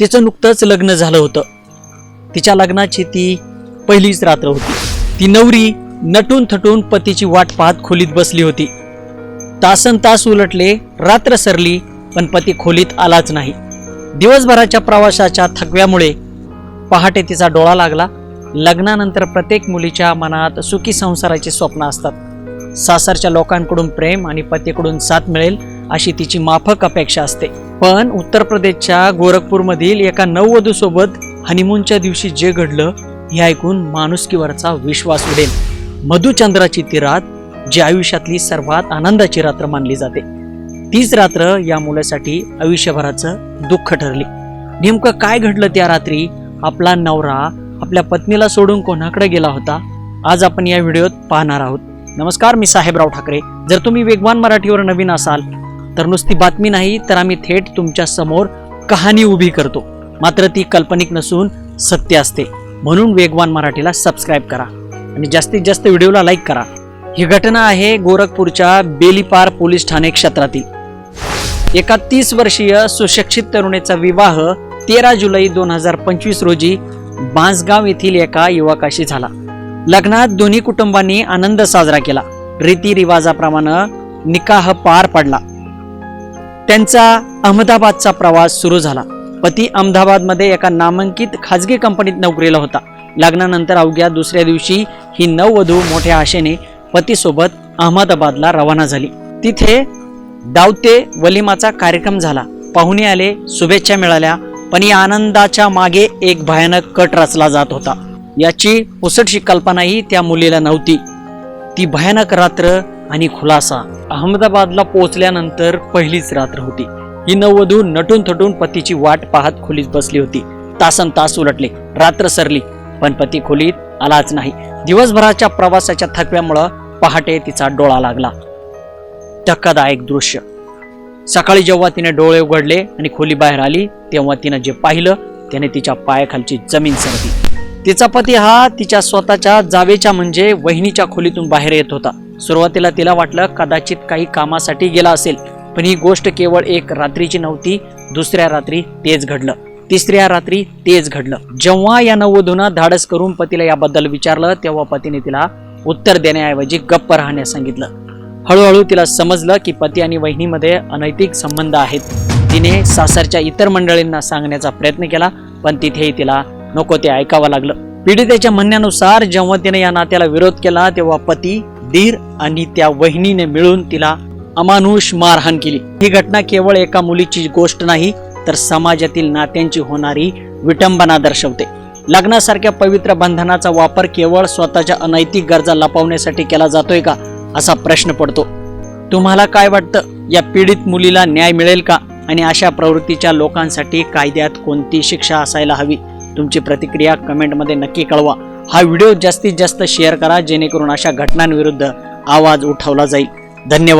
तिचं नुकतंच लग्न झालं होतं. तिच्या लग्नाची ती पहिलीच रात्र होती. ती नवरी नटून थटून पतीची वाट पाहत खोलीत बसली होती. तासनतास उलटले, रात्र सरली, पण पती खोलीत आलाच नाही. दिवसभराच्या प्रवासाच्या थकव्यामुळे पहाटे तिचा डोळा लागला. लग्नानंतर प्रत्येक मुलीच्या मनात सुखी संसाराची स्वप्न असतात. सासरच्या लोकांकडून प्रेम आणि पतीकडून साथ मिळेल अशी तिची माफक अपेक्षा असते. पण उत्तर प्रदेशच्या गोरखपूरमधील एका नववधूसोबत हनीमूनच्या दिवशी जे घडलं हे ऐकून माणुसकीवरचा विश्वास उडेल. मधुचंद्राची ती रात जी आयुष्यातली सर्वात आनंदाची रात्र मानली जाते, तीच रात्र या मुलासाठी आयुष्यभराचं दुःख ठरली. नेमकं काय घडलं त्या रात्री? आपला नवरा आपल्या पत्नीला सोडून कोणाकडे गेला होता? आज आपण या व्हिडिओत पाहणार आहोत. नमस्कार, मी साहेबराव ठाकरे. जर तुम्ही वेगवान मराठीवर नवीन असाल तर नुसती बातमी नाही तर आम्ही थेट तुमच्या समोर कहाणी उभी करतो. मात्र ती काल्पनिक नसून सत्य असते. म्हणून वेगवान मराठीला सबस्क्राईब करा आणि जास्तीत जास्त व्हिडिओला लाईक करा. ही घटना आहे गोरखपूरच्या बेलीपार पोलीस ठाणे क्षेत्रातील. एका 30 वर्षीय सुशिक्षित तरुणीचा विवाह 13 जुलै 2025 रोजी बांसगाव येथील एका युवकाशी झाला. लग्नात दोन्ही कुटुंबांनी आनंद साजरा केला. रीतिरिवाजाप्रमाणे निकाह पार पडला. त्यांचा अहमदाबादचा प्रवास सुरू झाला. पती अहमदाबादमध्ये एका नामांकित खाजगी कंपनीत नोकरीला होता. लग्नानंतर अवघ्या दुसऱ्या दिवशी ही नववधू मोठ्या आशेने पतीसोबत अहमदाबादला रवाना झाली. तिथे दावते वलिमाचा कार्यक्रम झाला. पाहुणे आले, शुभेच्छा मिळाल्या. पण या आनंदाच्या मागे एक भयानक कट रचला जात होता. याची पुसटशी कल्पनाही त्या मुलीला नव्हती. ती भयानक रात्र आणि खुलासा. अहमदाबादला पोहोचल्यानंतर पहिलीच रात्र होती. ही नववधू नटून थटून पतीची वाट पाहत खोलीत बसली होती. तासन तास उलटले, रात्र सरली, पण पती खोलीत आलाच नाही. दिवसभराच्या प्रवासाच्या थकव्यामुळं पहाटे तिचा डोळा लागला. धक्कादायक दृश्य. सकाळी जेव्हा तिने डोळे उघडले आणि खोली बाहेर आली तेव्हा तिने जे पाहिलं त्याने तिच्या पायाखालची जमीन सरकली. तिचा पती हा तिच्या स्वतःच्या जावेच्या म्हणजे वहिनीच्या खोलीतून बाहेर येत होता. सुरुवातीला तिला वाटलं कदाचित काही कामासाठी गेला असेल, पण ही गोष्ट केवळ एक रात्रीची नव्हती. दुसऱ्या रात्री तेच घडलं, तिसऱ्या रात्री तेच घडलं. जेव्हा या नववधूनं धाडस करून पतीला याबद्दल विचारलं तेव्हा पतीने तिला उत्तर देण्याऐवजी गप्प राहण्यास सांगितलं. हळूहळू तिला समजलं की पती आणि वहिनीमध्ये अनैतिक संबंध आहेत. तिने सासरच्या इतर मंडळींना सांगण्याचा प्रयत्न केला, पण तिथेही तिला नको ते ऐकावं लागलं. पीडितेच्या म्हणण्यानुसार जेव्हा तिने या नात्याला विरोध केला तेव्हा पती, दीर आणि त्या वहिनीने मिळून तिला अमानुष मारहाण केली. ही घटना केवळ एका मुलीची गोष्ट नाही तर समाजातील नात्यांची होणारी विटंबना दर्शवते. लग्नासारख्या पवित्र बंधनाचा वापर केवळ स्वतःच्या अनैतिक गरजा लपवण्यासाठी केला जातोय का असा प्रश्न पडतो. तुम्हाला काय वाटतं? या पीडित मुलीला न्याय मिळेल का? आणि अशा प्रवृत्तीच्या लोकांसाठी कायद्यात कोणती शिक्षा असायला हवी? तुमची प्रतिक्रिया कमेंटमध्ये नक्की कळवा. हा व्हिडिओ जास्तीत जास्त शेअर करा जेणेकरून अशा घटनांविरुद्ध आवाज उठवला जाईल. धन्यवाद.